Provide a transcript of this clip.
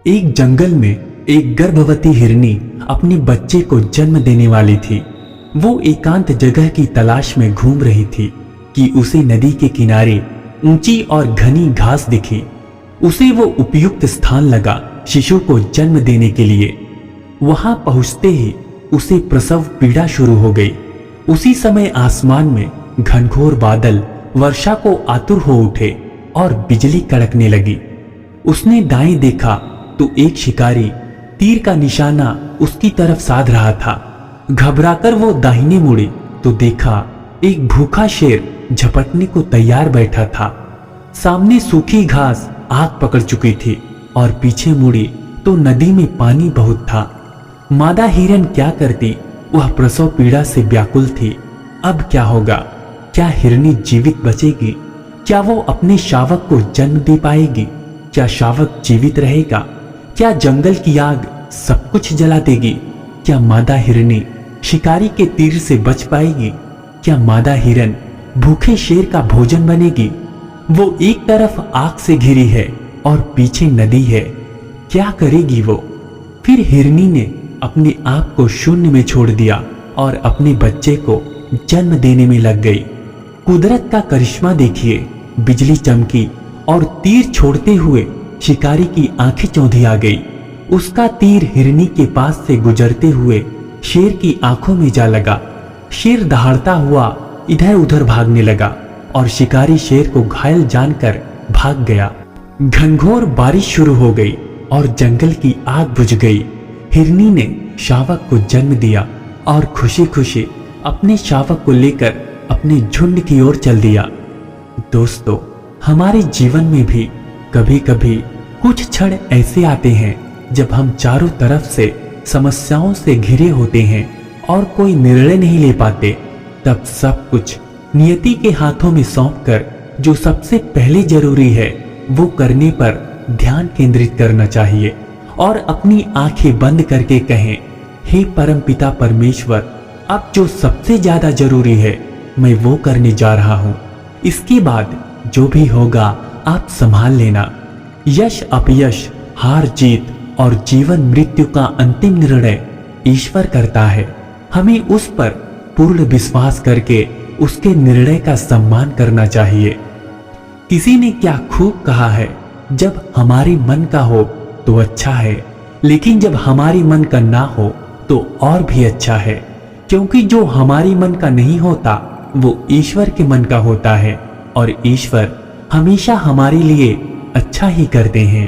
एक जंगल में एक गर्भवती हिरनी अपने बच्चे को जन्म देने वाली थी। वो एकांत जगह की तलाश में घूम रही थी कि उसे नदी के किनारे ऊंची और घनी घास दिखी। उसे वो उपयुक्त स्थान लगा शिशु को जन्म देने के लिए। वहां पहुंचते ही उसे प्रसव पीड़ा शुरू हो गई। उसी समय आसमान में घनघोर बादल वर्षा को आतुर हो उठे और बिजली कड़कने लगी। उसने दाएं देखा तो एक शिकारी तीर का निशाना उसकी तरफ साध रहा था। घबराकर वो दाहिने मुड़ी तो देखा एक भूखा शेर झपटने को तैयार बैठा था। सामने सूखी घास आग पकड़ चुकी थी और पीछे मुड़ी तो नदी में पानी बहुत था। मादा हिरन क्या करती, वह प्रसव पीड़ा से व्याकुल थी। अब क्या होगा? क्या हिरनी जीवित बचेगी? क्या वो अपने शावक को जन्म दे पाएगी? क्या शावक जीवित रहेगा? क्या जंगल की आग सब कुछ जला देगी? क्या मादा हिरनी शिकारी के तीर से बच पाएगी? क्या मादा हिरन भूखे शेर का भोजन बनेगी? वो एक तरफ आग से घिरी है और पीछे नदी है। क्या करेगी वो? फिर हिरनी ने अपने आप को शून्य में छोड़ दिया और अपने बच्चे को जन्म देने में लग गई। कुदरत का करिश्मा देखिए, बिजली चमकी और तीर छोड़ते हुए शिकारी की आंखें चौंधी आ गई। उसका तीर हिरनी के पास से गुजरते हुए शेर की आंखों में जा लगा। शेर दहाड़ता हुआ इधर उधर भागने लगा और शिकारी शेर को घायल जानकर भाग गया। घनघोर बारिश शुरू हो गई और जंगल की आग बुझ गई। हिरनी ने शावक को जन्म दिया और खुशी खुशी अपने शावक को लेकर अपने झुंड की ओर चल दिया। दोस्तों, हमारे जीवन में भी कभी कभी कुछ क्षण ऐसे आते हैं जब हम चारों तरफ से समस्याओं से घिरे होते हैं और कोई निर्णय नहीं ले पाते। तब सब कुछ नियति के हाथों में सौंपकर जो सबसे पहले जरूरी है वो करने पर ध्यान केंद्रित करना चाहिए और अपनी आंखें बंद करके कहें, हे परमपिता परमेश्वर, अब जो सबसे ज्यादा जरूरी है मैं वो करने जा रहा हूं। इसके बाद जो भी होगा आप संभाल लेना। यश अपयश, हार जीत और जीवन मृत्यु का अंतिम निर्णय ईश्वर करता है। हमें उस पर पूर्ण विश्वास करके उसके निर्णय का सम्मान करना चाहिए। किसी ने क्या खूब कहा है, जब हमारे मन का हो तो अच्छा है, लेकिन जब हमारी मन का ना हो तो और भी अच्छा है, क्योंकि जो हमारी मन का नहीं होता वो ईश्वर के मन का होता है और ईश्वर हमेशा हमारे लिए अच्छा ही करते हैं।